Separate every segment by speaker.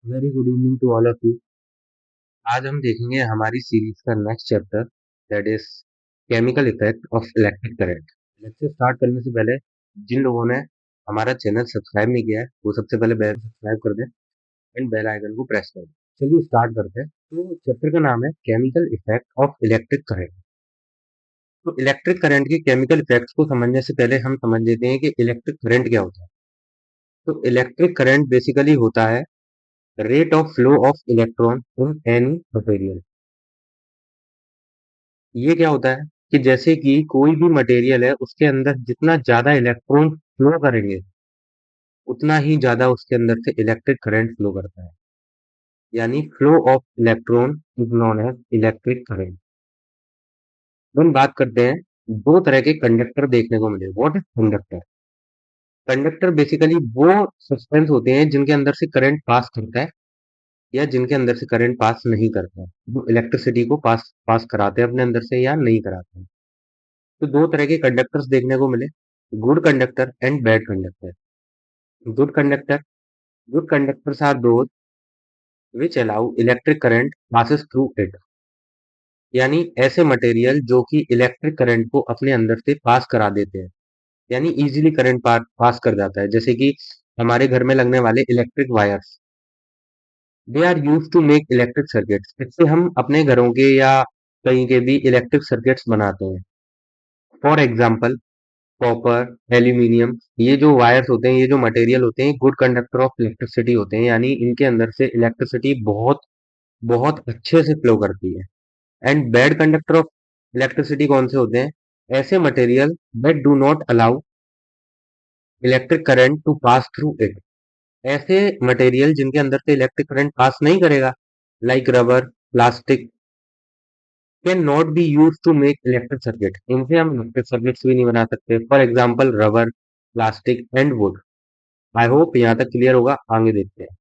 Speaker 1: Very good evening to all of you. आज हम देखेंगे हमारी सीरीज का next chapter, that is chemical effect of electric current. Lecture start करने से पहले जिन लोगों ने हमारा चैनल सब्सक्राइब नहीं किया है वो सबसे पहले बेल सब्सक्राइब कर दें एंड बेल आइकन को प्रेस कर दें। चलिए स्टार्ट करते हैं। तो चैप्टर का नाम है chemical effect of electric current. तो इलेक्ट्रिक करंट के केमिकल इफेक्ट्स को समझने से पहले हम समझ लेते हैं कि इलेक्ट्रिक करंट क्या होता है। तो इलेक्ट्रिक करंट बेसिकली होता है rate of flow of electron in any material. ये क्या होता है कि जैसे कि कोई भी मटेरियल है उसके अंदर जितना ज्यादा इलेक्ट्रॉन फ्लो करेंगे उतना ही ज्यादा उसके अंदर से इलेक्ट्रिक करंट फ्लो करता है। यानी flow of electron is known as electric current. हम बात करते हैं, दो तरह के कंडक्टर देखने को मिले। What is conductor? Conductor basically वो सब्सटेंस होते हैं जिनके अंदर से करंट पास करता है या जिनके अंदर से करंट पास नहीं करता है, जो इलेक्ट्रिसिटी को पास पास कराते हैं अपने अंदर से या नहीं कराते हैं। तो दो तरह के कंडक्टर्स देखने को मिले, good conductor and bad conductor. good conductor good conductors are those which allow electric current passes through it। यानी ऐसे मटेरियल जो कि इलेक्ट्रिक करंट को अपने अंदर से पास करा देते हैं, यानी इजीली करंट पास कर जाता है। जैसे कि हमारे घर में लगने वाले electric wires, they are use to make electric circuits. इससे हम अपने घरों के या कहीं के भी इलेक्ट्रिक सर्किट्स बनाते हैं। फॉर एग्जाम्पल कॉपर, एल्यूमिनियम, ये जो वायर्स होते हैं, ये जो मटेरियल होते हैं, गुड कंडक्टर ऑफ इलेक्ट्रिसिटी होते हैं। यानी इनके अंदर से इलेक्ट्रिसिटी बहुत बहुत अच्छे से फ्लो करती है। And bad conductor of electricity कौन से होते हैं? ऐसे material that do not allow electric current to pass through it. ऐसे मटेरियल जिनके अंदर से इलेक्ट्रिक करंट पास नहीं करेगा, like rubber, plastic, can not be use to make electric circuit. इनसे हम इलेक्ट्रिक सर्किट्स भी नहीं बना सकते। For example rubber, plastic and wood. I hope यहाँ तक क्लियर होगा। आगे देखते हैं।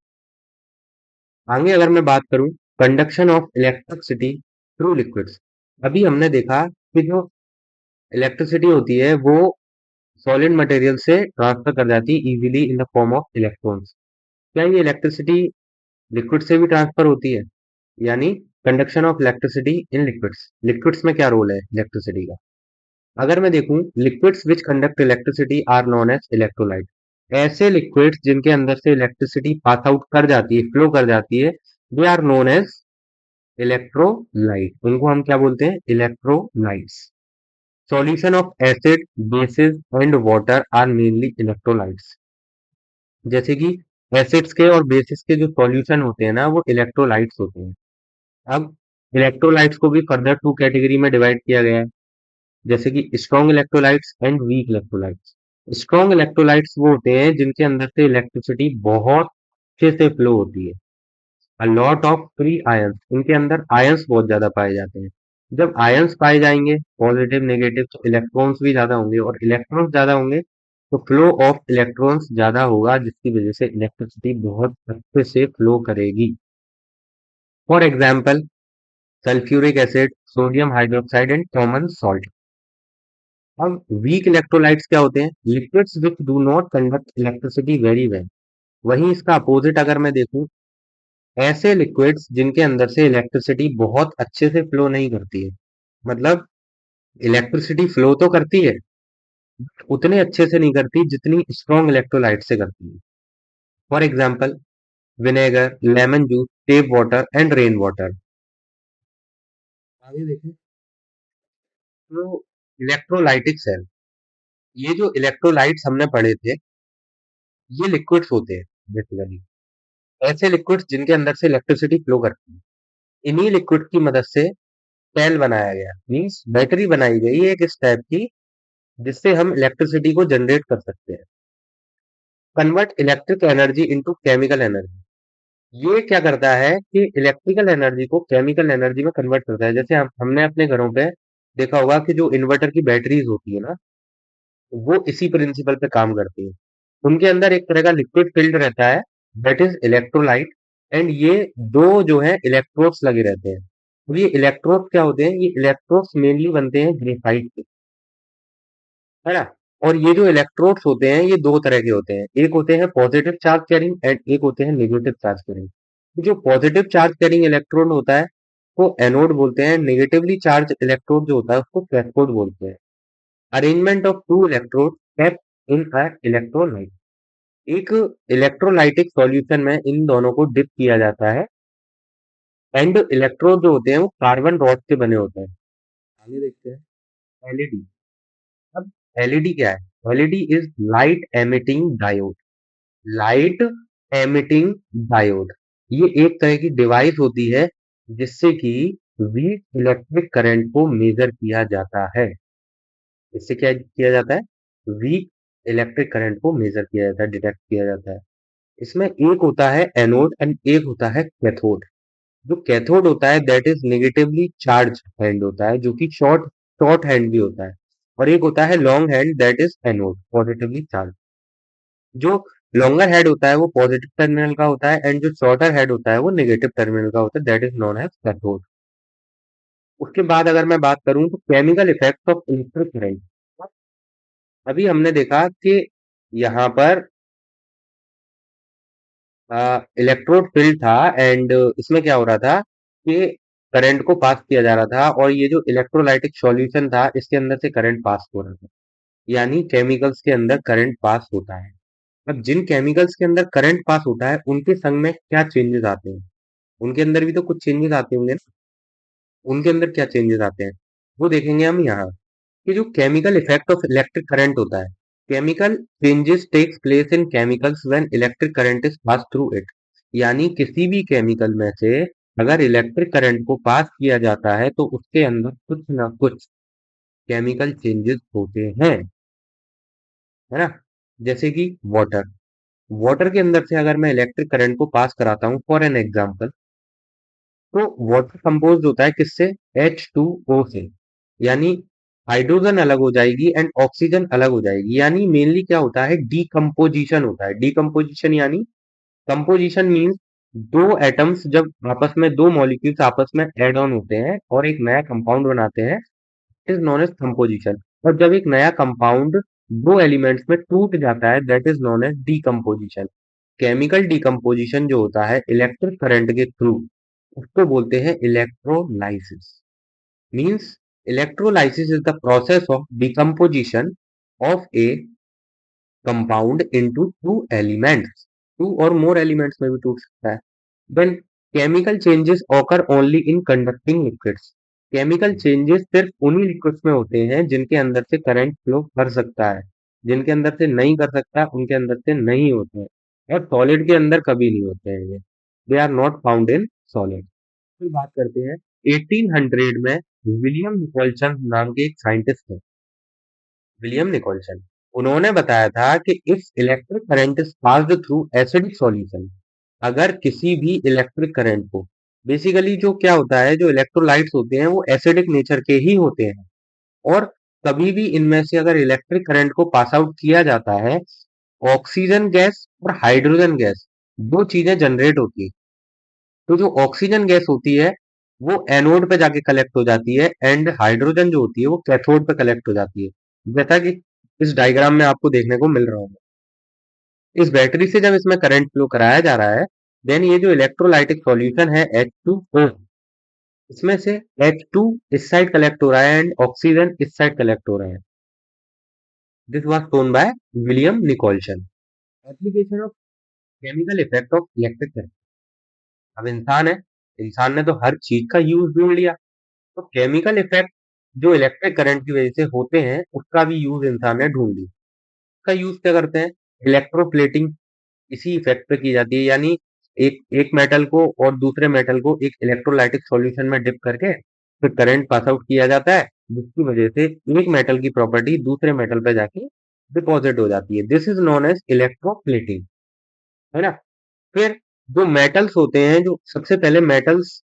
Speaker 1: आगे अगर मैं बात करूं conduction of electricity through liquids. अभी हमने देखा कि जो इलेक्ट्रिसिटी होती है वो सॉलिड मटेरियल से ट्रांसफर कर जाती है easily in the form of electrons. क्या ये इलेक्ट्रिसिटी लिक्विड से भी ट्रांसफर होती है? यानी conduction of electricity in liquids. Liquids में क्या रोल है इलेक्ट्रिसिटी का? अगर मैं देखूं, liquids which conduct electricity are known as electrolyte. ऐसे लिक्विड्स जिनके अंदर से इलेक्ट्रिसिटी पास आउट कर जाती है, फ्लो कर जाती है, they are known as electrolyte. उनको हम क्या बोलते हैं? Electrolytes. Solution of acid, bases and water are mainly electrolytes. जैसे कि एसिड्स के और बेसिस के जो सॉल्यूशन होते हैं ना, वो इलेक्ट्रोलाइट्स होते हैं। अब इलेक्ट्रोलाइट्स को भी फर्दर टू कैटेगरी में डिवाइड किया गया है, जैसे कि strong electrolytes and weak electrolytes. Strong electrolytes वो होते हैं जिनके अंदर से इलेक्ट्रिसिटी बहुत अच्छे से फ्लो होती है। A lot of free ions, इनके अंदर आयंस बहुत ज्यादा पाए जाते हैं। जब आयंस पाए जाएंगे पॉजिटिव नेगेटिव, तो इलेक्ट्रॉन्स भी ज्यादा होंगे, और इलेक्ट्रॉन्स ज्यादा होंगे तो फ्लो ऑफ इलेक्ट्रॉन्स ज्यादा होगा, जिसकी वजह से इलेक्ट्रिसिटी बहुत अच्छे से फ्लो करेगी। For example sulphuric acid, sodium hydroxide and common salt. अब वीक इलेक्ट्रोलाइट्स क्या होते हैं? Liquids which do not conduct electricity very well. वहीं इसका अपोजिट अगर मैं देखूं, ऐसे लिक्विड्स जिनके अंदर से इलेक्ट्रिसिटी बहुत अच्छे से फ्लो नहीं करती है। मतलब इलेक्ट्रिसिटी फ्लो तो करती है, उतने अच्छे से नहीं करती जितनी स्ट्रॉन्ग इलेक्ट्रोलाइट से करती है। For example vinegar, lemon juice, tape water and rain water. आगे देखें तो इलेक्ट्रोलाइटिक सेल, ये जो इलेक्ट्रोलाइट्स हमने पढ़े थे, ये लिक्विड्स होते हैं बेसिकली। ऐसे लिक्विड्स जिनके अंदर से इलेक्ट्रिसिटी फ्लो करती है। इन्हीं लिक्विड की मदद से सेल बनाया गया, मीन्स बैटरी बनाई गई है एक इस टाइप की, जिससे हम इलेक्ट्रिसिटी को जनरेट कर सकते हैं। Convert electric energy into chemical energy. ये क्या करता है कि इलेक्ट्रिकल एनर्जी को केमिकल एनर्जी में कन्वर्ट करता है। जैसे हमने अपने घरों पे देखा होगा कि जो इन्वर्टर की बैटरीज होती है ना, वो इसी प्रिंसिपल पे काम करती है। उनके अंदर एक तरह का लिक्विड फील्ड रहता है, दैट इज इलेक्ट्रोलाइट। एंड ये दो जो है इलेक्ट्रोड्स लगे रहते हैं। अब ये इलेक्ट्रोड्स क्या होते हैं? ये इलेक्ट्रोड्स मेनली बनते हैं ग्रेफाइट से, है ना। और ये जो इलेक्ट्रोड्स होते हैं ये दो तरह के होते हैं, एक होते हैं पॉजिटिव चार्ज कैरिंग एंड एक होते हैं नेगेटिव चार्ज कैरिंग। जो पॉजिटिव चार्ज कैरिंग इलेक्ट्रोड होता है वो एनोड बोलते हैं, नेगेटिवली चार्ज इलेक्ट्रोड जो होता है उसको कैथोड बोलते हैं। Arrangement of two electrode kept in a electrolyte, एक इलेक्ट्रोलाइटिक सॉल्यूशन में इन दोनों को डिप किया जाता है एंड इलेक्ट्रोड जो होते हैं वो कार्बन रॉड से बने होते हैं। आगे देखते हैं एलईडी। अब एलईडी क्या है? LED is light emitting diode. Light emitting diode ये एक तरह की डिवाइस होती है जिससे कि वीक इलेक्ट्रिक करंट को मेजर किया जाता है। इससे क्या किया जाता है? वीक इलेक्ट्रिक करंट को मेजर किया जाता है, डिटेक्ट किया जाता है। इसमें एक होता है एनोड एंड एक होता है कैथोड। जो कैथोड होता है that is negatively charge hand होता है, जो कि शॉर्ट शॉर्ट हैंड भी होता है। और एक होता है long hand that is anode, positively charge. जो लॉन्गर हेड होता है वो पॉजिटिव टर्मिनल का होता है एंड जो शॉर्टर हेड होता है वो नेगेटिव टर्मिनल का होता है, that is known as cathode. उसके बाद अगर मैं बात करूं तो chemical effect of electric current. अभी हमने देखा कि यहाँ पर इलेक्ट्रोड फील्ड था एंड इसमें क्या हो रहा था कि करंट को पास किया जा रहा था और ये जो इलेक्ट्रोलाइटिक सॉल्यूशन था इसके अंदर से करंट पास हो रहा था। यानी केमिकल्स के अंदर करंट पास होता है। अब जिन केमिकल्स के अंदर करंट पास होता है उनके संग में क्या चेंजेस आते हैं? उनके अंदर भी तो कुछ चेंजेस आते होंगे ना। उनके अंदर क्या चेंजेस आते हैं वो देखेंगे हम यहाँ। कि जो chemical effect of electric current होता है, chemical changes takes place in chemicals when electric current is pass through it. यानी किसी भी केमिकल में से अगर इलेक्ट्रिक करंट को पास किया जाता है तो उसके अंदर कुछ ना कुछ केमिकल चेंजेस होते हैं, है ना। जैसे कि वाटर। वाटर के अंदर से अगर मैं इलेक्ट्रिक करंट को पास कराता हूँ फॉर एन एग्जांपल, तो वाटर कंपोज होता है किससे? H2O से। यानी हाइड्रोजन अलग हो जाएगी एंड ऑक्सीजन अलग हो जाएगी। यानी मेनली क्या होता है? डीकम्पोजिशन होता है। डीकम्पोजिशन यानी कंपोजिशन मीन्स दो एटम्स जब आपस में, दो मॉलिक्यूल्स आपस में एड ऑन होते हैं और एक नया कंपाउंड बनाते हैं, इज नोन एज कंपोजिशन। और जब एक नया कंपाउंड दो एलिमेंट्स में टूट जाता है that is known as decomposition. Chemical decomposition जो होता है इलेक्ट्रिक करंट के थ्रू, उसको बोलते हैं electrolysis. Means electrolysis is the process of decomposition of a compound into two elements. Two और मोर एलिमेंट्स में भी टूट सकता है। Then chemical changes occur only in conducting liquids. Chemical changes सिर्फ उन्हीं लिक्विड्स में होते हैं जिनके अंदर से करंट फ्लो कर सकता है। जिनके अंदर से नहीं कर सकता उनके अंदर से नहीं होते हैं। और सॉलिड के अंदर कभी नहीं होते हैं ये। They are not found in solid. फिर बात करते हैं 1800 में विलियम निकोलसन नाम के एक साइंटिस्ट थे। विलियम निकोलसन, उन्होंने बताया था कि if electric current is passed through acidic solution, अगर किसी भी इलेक्ट्रिक करंट को, बेसिकली जो क्या होता है, जो इलेक्ट्रोलाइट्स होते हैं वो एसिडिक नेचर के ही होते हैं। और कभी भी इनमें से अगर इलेक्ट्रिक करंट को पास आउट किया जाता है, ऑक्सीजन गैस और हाइड्रोजन गैस दो चीजें जनरेट होती है। तो जो ऑक्सीजन गैस होती है वो एनोड पे जाके कलेक्ट हो जाती है एंड हाइड्रोजन जो होती है वो कैथोड पे कलेक्ट हो जाती है, जैसा कि इस डायग्राम में आपको देखने को मिल रहा होगा। इस बैटरी से जब इसमें करंट फ्लो कराया जा रहा है, देन ये जो इलेक्ट्रोलाइटिक सॉल्यूशन है H2O, इसमें से H2 इस साइड कलेक्ट हो रहा है एंड ऑक्सीजन इस साइड कलेक्ट हो रहा है। This was shown by William Nicholson. Application of chemical effect of electric current. अब इंसान है, इंसान ने तो हर चीज का यूज ढूंढ लिया, तो केमिकल इफेक्ट जो इलेक्ट्रिक करंट की वजह से होते हैं उसका भी यूज इंसान ने ढूंढ लिया। उसका यूज क्या करते हैं? इलेक्ट्रोप्लेटिंग इसी इफेक्ट पे की जाती है। यानी एक एक मेटल को और दूसरे मेटल को एक इलेक्ट्रोलाइटिक सॉल्यूशन में डिप करके फिर करंट पास आउट किया जाता है, जिसकी वजह से एक मेटल की प्रॉपर्टी दूसरे मेटल पे जाके डिपॉजिट हो जाती है। This is known as electroplating, है ना। फिर जो मेटल्स होते हैं, जो सबसे पहले मेटल्स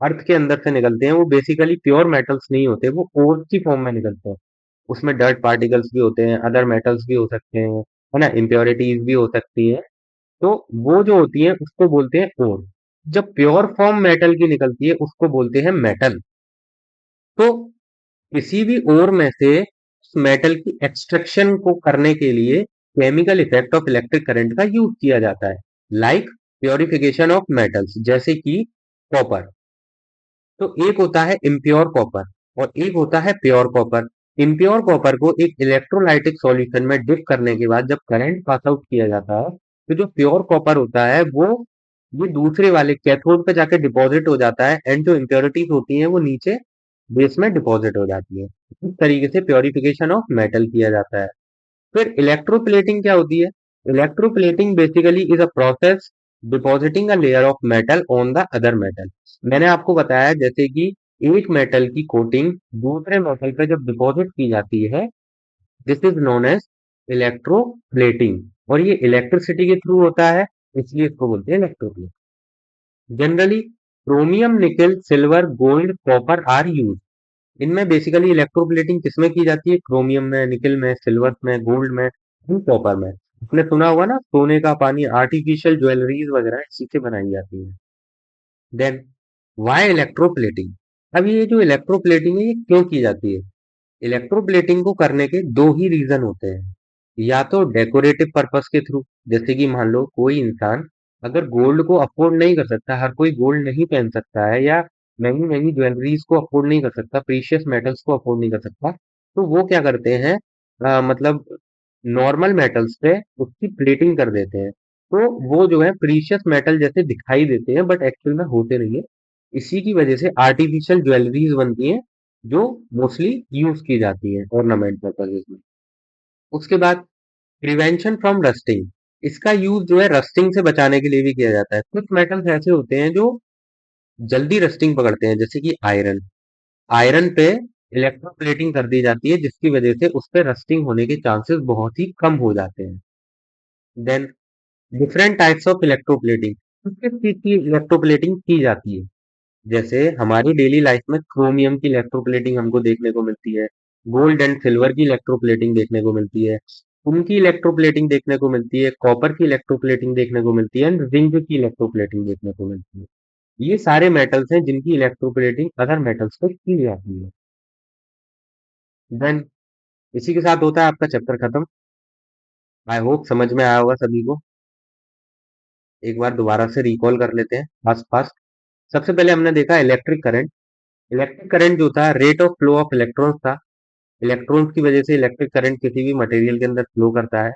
Speaker 1: अर्थ के अंदर से निकलते हैं, वो बेसिकली प्योर मेटल्स नहीं होते, वो ओर की फॉर्म में निकलते हैं। उसमें डर्ट पार्टिकल्स भी होते हैं, अदर मेटल्स भी हो सकते हैं, है ना, इम्प्योरिटीज भी हो सकती हैं। तो वो जो होती है उसको बोलते हैं ओर। जब प्योर फॉर्म मेटल की निकलती है उसको बोलते हैं मेटल। तो किसी भी ओर में से उस मेटल की एक्सट्रैक्शन को करने के लिए chemical effect of electric current का यूज किया जाता है। लाइक प्योरिफिकेशन ऑफ मेटल्स, जैसे कि कॉपर। तो एक होता है इम्प्योर कॉपर और एक होता है प्योर कॉपर। इम्प्योर कॉपर को एक इलेक्ट्रोलाइटिक सॉल्यूशन में डिप करने के बाद जब करंट पास आउट किया जाता है, तो जो प्योर कॉपर होता है वो ये दूसरे वाले कैथोड पे जाके डिपॉजिट हो जाता है, एंड जो इम्प्योरिटीज होती हैं वो नीचे बेस में डिपॉजिट हो जाती है। इस तरीके से प्योरिफिकेशन ऑफ मेटल किया जाता है। फिर इलेक्ट्रोप्लेटिंग क्या होती है? Electroplating basically is a process depositing a layer of metal on the other metal. मैंने आपको बताया जैसे कि एक मेटल की कोटिंग दूसरे मेटल पे जब डिपॉजिट की जाती है, this is known as electroplating, और ये इलेक्ट्रिसिटी के थ्रू होता है, इसलिए इसको बोलते हैं electroplate. Generally chromium, nickel, silver, gold, copper are use. इनमें बेसिकली इलेक्ट्रोप्लेटिंग किसमें की जाती है? क्रोमियम में, निकल में, सिल्वर में, गोल्ड में, कॉपर में। आपने सुना होगा ना, सोने का पानी, आर्टिफिशियल ज्वेलरीज वगैरह इसी से बनाई जाती है। Then why electroplating? अब ये जो इलेक्ट्रोप्लेटिंग है ये क्यों की जाती है? इलेक्ट्रोप्लेटिंग को करने के दो ही रीजन होते हैं। या तो डेकोरेटिव पर्पस के थ्रू, जैसे कि मान लो कोई इंसान अगर गोल्ड को अफोर्ड नहीं कर सकता, हर कोई गोल्ड नहीं पहन सकता है, या महंगी महंगी ज्वेलरीज को अफोर्ड नहीं कर सकता, प्रीशियस मेटल्स को अफोर्ड नहीं कर सकता, तो वो क्या करते हैं, मतलब नॉर्मल मेटल्स पे उसकी प्लेटिंग कर देते हैं। तो वो जो है प्रीशियस मेटल जैसे दिखाई देते हैं, बट एक्चुअल में होते नहीं है। इसी की वजह से आर्टिफिशियल ज्वेलरीज बनती हैं, जो मोस्टली यूज की जाती है ऑर्नामेंट पर्पजेज में। उसके बाद प्रिवेंशन फ्रॉम रस्टिंग, इसका यूज जो है रस्टिंग से बचाने के लिए भी किया जाता है। कुछ मेटल्स ऐसे होते हैं जो जल्दी रस्टिंग पकड़ते हैं, जैसे कि आयरन। आयरन पे इलेक्ट्रोप्लेटिंग कर दी जाती है, जिसकी वजह से उस पे रस्टिंग होने के चांसेस बहुत ही कम हो जाते हैं। Then different types of electroplating, किस किस चीज की इलेक्ट्रोप्लेटिंग की जाती है? जैसे हमारी डेली लाइफ में क्रोमियम की इलेक्ट्रोप्लेटिंग हमको देखने को मिलती है, गोल्ड एंड सिल्वर की इलेक्ट्रोप्लेटिंग देखने को मिलती है, उनकी इलेक्ट्रोप्लेटिंग देखने को मिलती है, कॉपर की इलेक्ट्रोप्लेटिंग देखने को मिलती है, एंड जिंक की इलेक्ट्रोप्लेटिंग देखने को मिलती है। ये सारे मेटल्स हैं जिनकी इलेक्ट्रोप्लेटिंग अदर मेटल्स पे की जाती है। देन इसी के साथ होता है आपका चैप्टर खत्म। आई होप समझ में आया होगा सभी को। एक बार दोबारा से रिकॉल कर लेते हैं फास्ट फास्ट। सबसे पहले हमने देखा इलेक्ट्रिक करंट। इलेक्ट्रिक करंट जो था rate of flow of electrons था। इलेक्ट्रॉन्स की वजह से इलेक्ट्रिक करंट किसी भी मटेरियल के अंदर फ्लो करता है।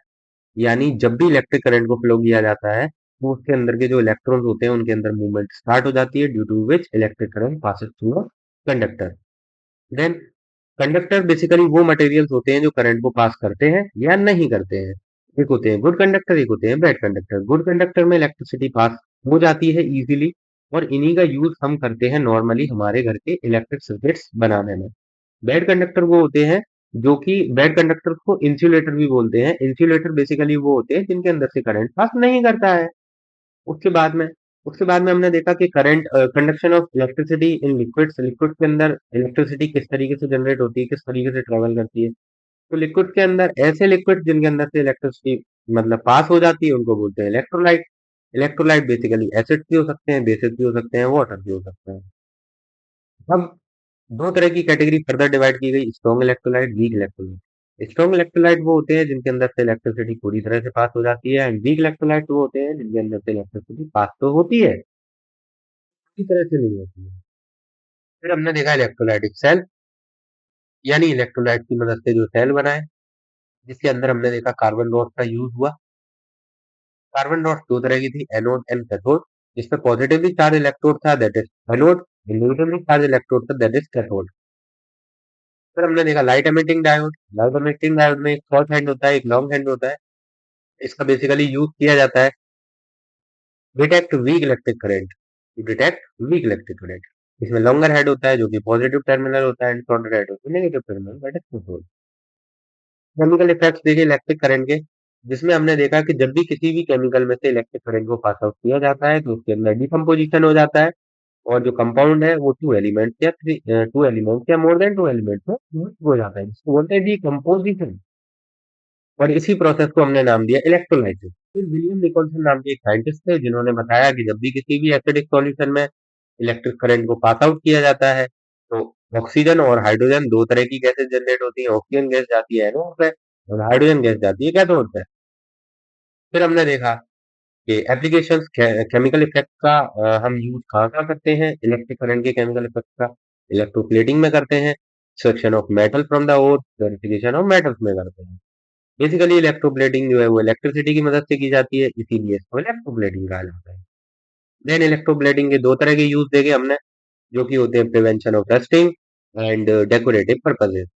Speaker 1: यानी जब भी इलेक्ट्रिक करंट को फ्लो किया जाता है, तो उसके अंदर के जो इलेक्ट्रॉन्स होते हैं उनके अंदर मूवमेंट स्टार्ट हो जाती है, due to which electric current passes through a conductor. Then conductor basically वो मटेरियल्स होते हैं जो करंट को पास करते हैं या नहीं करते हैं। एक होते हैं गुड कंडक्टर, एक होते हैं बैड कंडक्टर। गुड कंडक्टर में इलेक्ट्रिसिटी पास हो जाती है इजीली, और इन्हीं का यूज हम करते हैं नॉर्मली हमारे घर के इलेक्ट्रिक सर्किट्स बनाने में। बैड कंडक्टर वो होते हैं जो कि बैड कंडक्टर को इंसुलेटर भी बोलते हैं। इंसुलेटर बेसिकली वो होते हैं जिनके अंदर से करंट पास नहीं करता है। उसके बाद में उसके बाद में हमने देखा कि current conduction of electricity in liquids. Liquid के अंदर इलेक्ट्रिसिटी किस तरीके से जनरेट होती है, किस तरीके से ट्रेवल करती है। तो लिक्विड के अंदर ऐसे लिक्विड जिनके अंदर से इलेक्ट्रिसिटी मतलब पास हो जाती है उनको बोलते हैं इलेक्ट्रोलाइट। इलेक्ट्रोलाइट बेसिकली एसिड भी हो सकते हैं, बेसिस भी हो सकते हैं, वाटर भी हो सकते हैं। अब दो तरह की कैटेगरी फर्दर डिवाइड की गई, strong electrolyte, weak electrolyte. Strong electrolyte वो होते हैं जिनके अंदर से इलेक्ट्रिसिटी पूरी तरह से पास हो जाती है, एंड वीक इलेक्ट्रोलाइट वो होते हैं जिनके अंदर से इलेक्ट्रिसिटी पास तो होती है, पूरी तरह से नहीं होती है। फिर हमने देखा इलेक्ट्रोलाइटिक सेल, यानी इलेक्ट्रोलाइट की मदद से जो सेल बनाए, जिसके अंदर हमने देखा कार्बन डॉट का यूज हुआ। कार्बन डॉट दो तरह की थी, एनोड एंड कैथोड। जिसमें पॉजिटिवली चार्ज इलेक्ट्रोड था, that is anode. Negatively charge electrode था, दैट इज कैथोड। फिर हमने देखा light emitting diode. Light emitting diode में एक शॉर्ट हैंड होता है, एक लॉन्ग हैंड होता है। इसका बेसिकली यूज किया जाता है detect weak electric current, to detect weak electric current. इसमें लॉन्गर हेड होता है जो कि पॉजिटिव टर्मिनल होता है, एंड शॉर्टर हेड होता है negative terminal, that is cathode. Chemical effects देखे इलेक्ट्रिक करंट के, जिसमें हमने देखा कि जब भी किसी भी केमिकल में से इलेक्ट्रिक करंट को पास आउट किया जाता है तो उसके अंदर डिकम्पोजिशन हो जाता है, और जो कंपाउंड है वो टू एलिमेंट्स या टू एलिमेंट्स या मोर देन टू एलिमेंट्स में divide हो जाता है, जिसको बोलते हैं डिकम्पोजिशन। और इसी प्रोसेस को हमने नाम दिया इलेक्ट्रोलाइसिस। फिर विलियम निकोलसन नाम के एक साइंटिस्ट थे जिन्होंने बताया कि जब भी किसी भी एसिडिक सॉल्यूशन में इलेक्ट्रिक करंट को पास आउट किया जाता है, तो ऑक्सीजन और हाइड्रोजन दो तरह की गैसेस जनरेट होती है। ऑक्सीजन गैस जाती है एनोड पे, और हाइड्रोजन गैस जाती है कैथोड पे। फिर हमने देखा कि एप्लीकेशंस केमिकल इफेक्ट का हम यूज कहाँ करते हैं, इलेक्ट्रिक करंट के केमिकल इफेक्ट का इलेक्ट्रोप्लेटिंग में करते हैं, extraction of metal from the ore, purification of metals में करते हैं। बेसिकली इलेक्ट्रोप्लेटिंग जो है वो इलेक्ट्रिसिटी की मदद से की जाती है, इसीलिए इसको इलेक्ट्रोप्लेटिंग कहा जाता है। देन इलेक्ट्रोप्लेटिंग के दो तरह के यूज देखे हमने, जो कि होते हैं prevention of rusting and decorative purposes.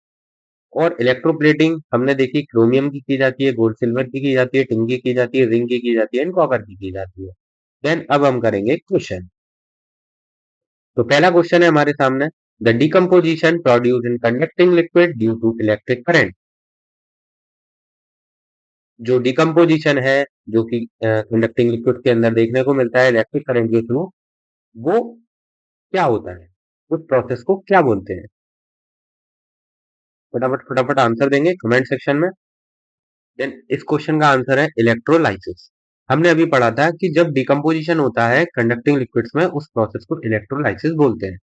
Speaker 1: और इलेक्ट्रोप्लेटिंग हमने देखी क्रोमियम की जाती है, गोल्ड सिल्वर की जाती है, टिन की जाती है, रिंग की जाती है एंड कॉपर की जाती है। देन अब हम करेंगे क्वेश्चन। तो पहला क्वेश्चन है हमारे सामने, the decomposition produce in conducting liquid due to electric current. जो डिकम्पोजिशन है, जो कि कंडक्टिंग लिक्विड के अंदर देखने को मिलता है इलेक्ट्रिक करंट के थ्रू, वो क्या होता है, उस प्रोसेस को क्या बोलते हैं? फटाफट फटाफट आंसर देंगे कमेंट सेक्शन में। देन इस क्वेश्चन का आंसर है इलेक्ट्रोलाइसिस। हमने अभी पढ़ा था कि जब डिकम्पोजिशन होता है कंडक्टिंग लिक्विड्स में, उस प्रोसेस को इलेक्ट्रोलाइसिस बोलते हैं।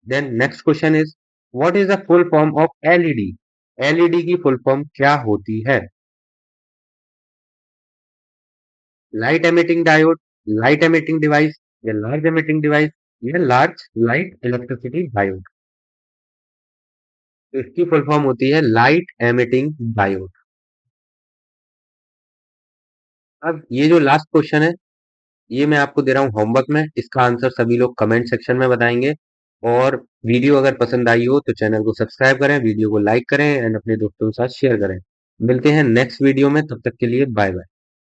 Speaker 1: Then next question is, what is the full form of LED? LED की फुल फॉर्म क्या होती है? Light emitting diode, light emitting device, या लार्ज एमिटिंग डिवाइस, या लार्ज लाइट इलेक्ट्रिसिटी डायोड। तो इसकी फुल फॉर्म होती है लाइट एमिटिंग डायोड। अब ये जो लास्ट क्वेश्चन है, ये मैं आपको दे रहा हूँ होमवर्क में, इसका आंसर सभी लोग कमेंट सेक्शन में बताएंगे। और वीडियो अगर पसंद आई हो तो चैनल को सब्सक्राइब करें, वीडियो को लाइक करें एंड अपने दोस्तों के साथ शेयर करें। मिलते हैं नेक्स्ट वीडियो में, तब तक के लिए बाय बाय।